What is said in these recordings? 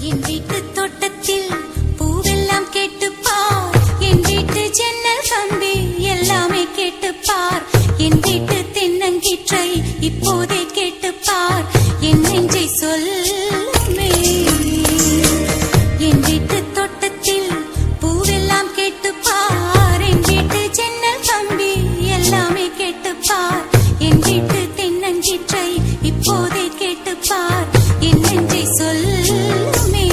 என் வீட்டு தோட்டத்தில் பூவெல்லாம் கேட்டுப்பார், என் வீட்டு ஜன்னல் கம்பி எல்லாமே கேட்டுப்பார், என் வீட்டு தென்னங்கீற்றை இப்போதே கேட்டுப்பார், என் நெஞ்சை சொல்லுமே. என் வீட்டு தோட்டத்தில் பூவெல்லாம் கேட்டுப்பார், என் வீட்டு ஜன்னல் கம்பி எல்லாமே கேட்டுப்பார், என் வீட்டு தென்னங்கீற்றை இப்போதே கேட்டுப்பார், என் நெஞ்சை சொல்லுமே.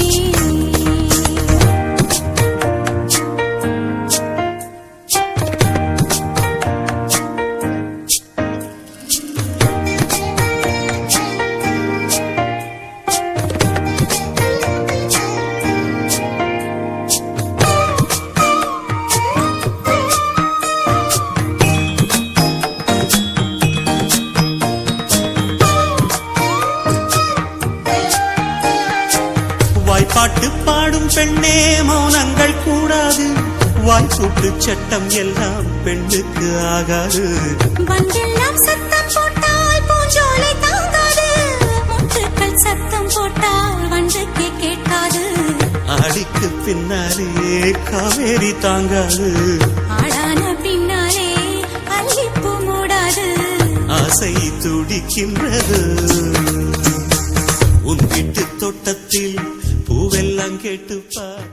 பாட்டு பாடும் பெண்ணே மௌனங்கள் கூடாது, வாய்க்கூட்டு சட்டம் எல்லாம் பெண்ணுக்கு ஆகாது. வண்டெல்லாம் சத்தம் போட்டால் பூஞ்சோலை தாங்காது, முட்டுக்கள் சத்தம் போட்டால் வண்டுக்கே கேட்காது. ஆடிக்கு பின்னாலே காவேரி தாங்காது, ஆடான பின்னாலே அல்லிப்பூ மூடாது. ஆசை துடிக்கின்றது உன் வீட்டு தோட்டத்தில் பூவெல்லாம் கேட்டுப்பார்.